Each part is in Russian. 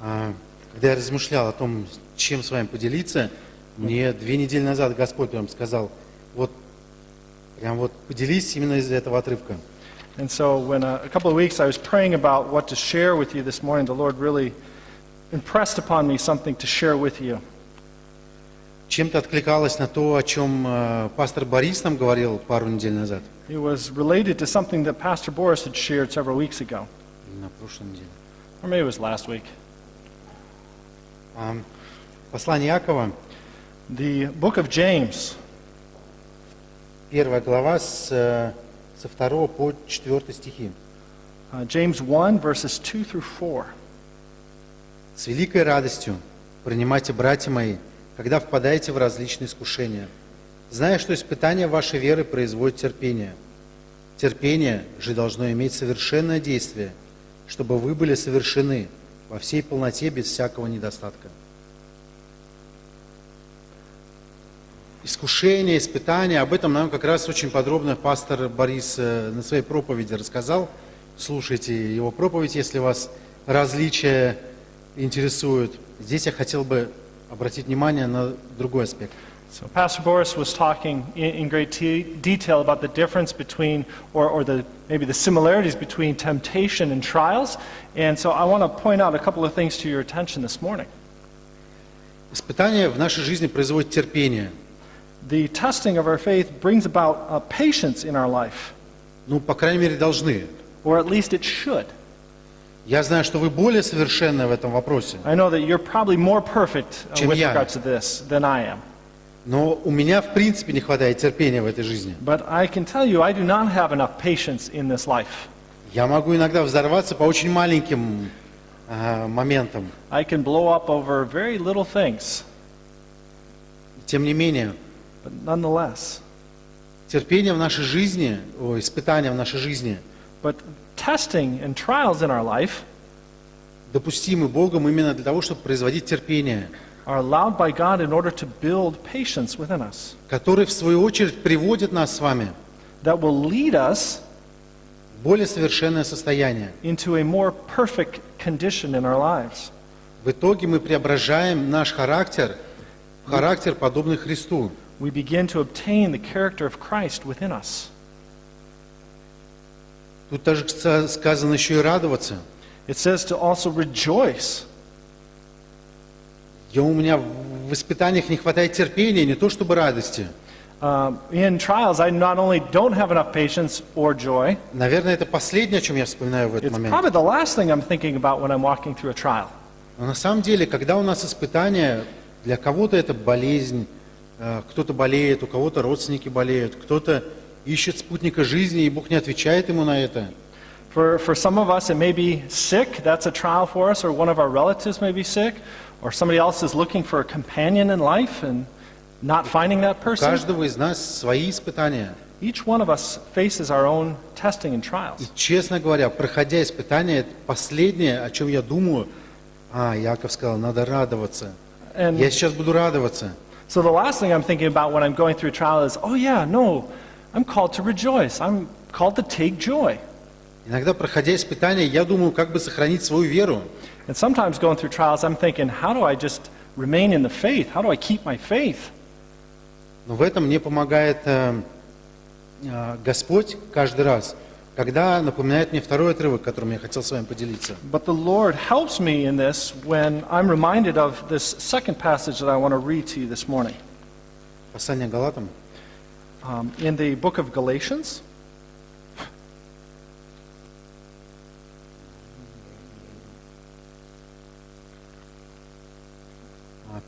Когда я размышлял о том, чем с вами поделиться, мне 2 недели назад Господь прям сказал, вот поделись именно из этого отрывка. And so when a couple of weeks I was praying about what to share with you this morning, the Lord really impressed upon me something to share with you. Чем-то откликалось на то, о чем пастор Борис нам говорил пару недель назад. It was related to something that Pastor Boris had shared several weeks ago. На прошлой неделе. Or maybe it was last week. Послание Иакова, The book of James, 1 глава со 2 по 4 стихи. James 1, verses 2 through 4. «С великой радостью принимайте, братья мои, когда впадаете в различные искушения, зная, что испытание вашей веры производит терпение. Терпение же должно иметь совершенное действие, чтобы вы были совершены во всей полноте без всякого недостатка». Искушение, испытания, об этом нам как раз очень подробно пастор Борис на своей проповеди рассказал. Слушайте его проповедь, если вас различия интересуют. Здесь я хотел бы обратить внимание на другой аспект. So Pastor Boris was talking in great detail about the difference between, or maybe the similarities between temptation and trials. And so I want to point out a couple of things to your attention this morning. Испытания в нашей жизни производят терпение. The testing of our faith brings about patience in our life. Ну, по крайней мере, должны. Or at least it should. Я знаю, что вы более совершенны в этом вопросе, I know that you're probably more perfect чем with я. regards to this than I am. Но у меня, в принципе, не хватает терпения в этой жизни. But I can tell you, I do not have enough patience in this life. Я могу иногда взорваться по очень маленьким моментам. I can blow up over very little things. Тем не менее, But nonetheless, терпение в нашей жизни, испытания в нашей жизни but testing and trials in our life допустимы Богом именно для того, чтобы производить терпение, are allowed by God in order to build patience within us, который, в свою очередь, приводит нас с вами that will lead us в более совершенное состояние. into a more perfect condition in our lives. В итоге мы преображаем наш характер в характер, подобный Христу. We begin to obtain the character of Christ within us. Тут также сказано еще и радоваться. It says to also rejoice. У меня в испытаниях не хватает терпения, не то чтобы радости. In trials, I not only don't have enough patience or joy, Наверное, это последнее, о чем я вспоминаю в этот it's момент. probably the last thing I'm thinking about when I'm walking through a trial. Но на самом деле, когда у нас испытания, для кого-то это болезнь, кто-то болеет, у кого-то родственники болеют, кто-то ищет спутника жизни, и Бог не отвечает ему на это. For some of us, it may be sick. That's a trial for us. Or one of our relatives may be sick. Or somebody else is looking for a companion in life and not finding that У person. каждого из нас свои испытания. Each one of us faces our own testing and И, trials. честно говоря, проходя испытания, это последнее, о чем я думаю. Яков сказал, надо радоваться. And Я сейчас буду радоваться. so the last thing I'm thinking about when I'm going through a trial is, oh yeah, no, I'm called to rejoice. I'm called to take joy. Иногда, проходя испытания, я думаю, как бы сохранить свою веру. And sometimes going through trials, I'm thinking, how do I just remain in the faith? How do I keep my faith? Но в этом мне помогает Господь каждый раз, когда напоминает мне второй отрывок, которым я хотел с вами поделиться. But the Lord helps me in this when I'm reminded of this second passage that I want to read to you this morning. Послание к Галатам. In the book of Galatians,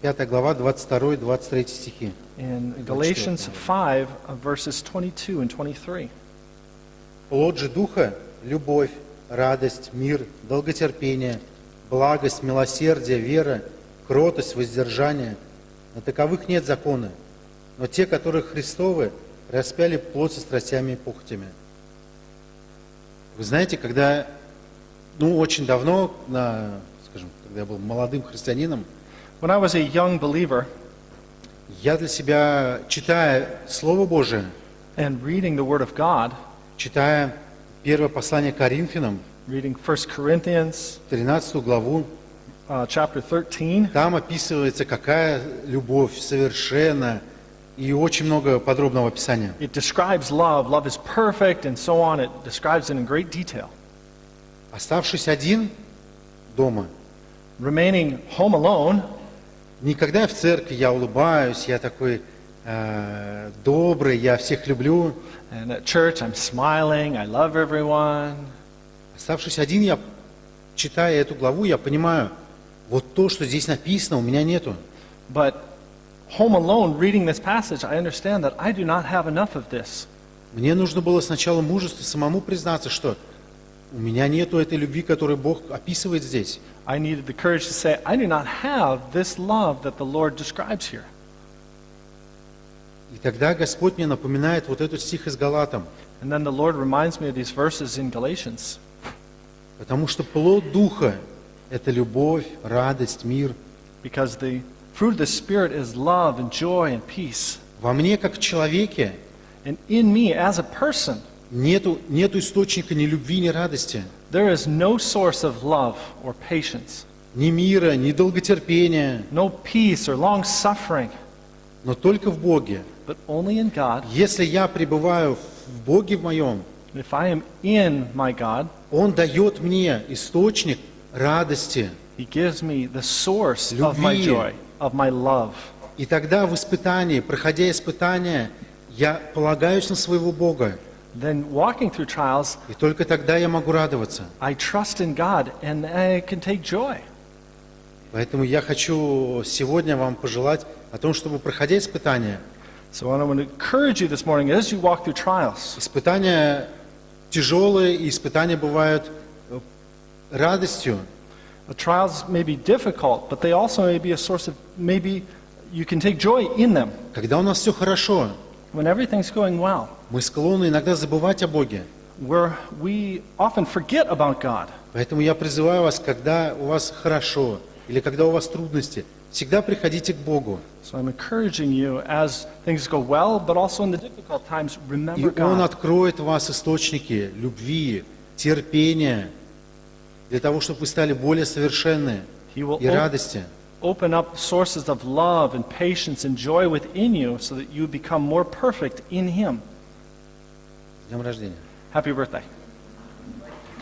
5 глава, 22-23 стихи. in Galatians 5, verses 22 and 23. Плод же Духа – любовь, радость, мир, долготерпение, благость, милосердие, вера, кротость, воздержание. На таковых нет закона. Но те, которые Христовы, распяли плоть со страстями и похотями. Вы знаете, когда, очень давно, скажем, когда я был молодым христианином, When I was a young believer я для себя, читая Слово Божие, and reading the Word of God, читая первое послание к Коринфянам, reading 1 Corinthians, 13 главу, chapter 13. Там описывается, какая любовь совершенна, и очень много подробного описания. It describes love. Love is perfect and so on. It describes it in great detail. Оставшись один дома, Remaining home alone, никогда в церкви я улыбаюсь, я такой добрый, я всех люблю. and at church I'm smiling, I love everyone. Оставшись один, я, читая эту главу, я понимаю, вот то, что здесь написано, у меня нету. But home alone, reading this passage, I understand that I do not have enough of this. Мне нужно было сначала мужество самому признаться, что у меня нету этой любви, которую Бог описывает здесь. I needed the courage to say, I do not have this love that the Lord describes here. И тогда Господь мне напоминает вот этот стих из Галатам. And then the Lord reminds me of these verses in Galatians. Потому что плод Духа – это любовь, радость, мир. Because the fruit of the Spirit is love and joy and peace. Во мне, как в человеке, And in me, as a person, нету источника ни любви, ни радости, there is no source of love or patience, ни мира, ни долготерпения, no peace or long suffering, но только в Боге. but only in God. Если я пребываю в Боге в моем, And if I am in my God, Он дает мне источник радости. He gives me the source of my Любви. joy, of my love. И тогда в испытании, проходя испытания, я полагаюсь на своего Бога. Then walking through trials, И только тогда я могу радоваться. I trust in God and I can take joy. Поэтому я хочу сегодня вам пожелать о том, чтобы, проходя испытания, So I want to encourage you this morning as you walk through trials. испытания тяжелые, и испытания бывают радостью. The trials may be difficult, but they also may be a source of, maybe you can take joy in them. Когда у нас все хорошо, When everything's going well, мы склонны иногда забывать о Боге. where we often forget about God. Поэтому я призываю вас, когда у вас хорошо или когда у вас трудности, всегда приходите к Богу. So I'm encouraging you as things go well, but also in the difficult times, И remember Он God. откроет в вас источники любви, терпения, для того, чтобы вы стали более совершенны He will и радости. open up sources of love and patience and joy within you so that you become more perfect in Him. С днем рождения! Happy birthday.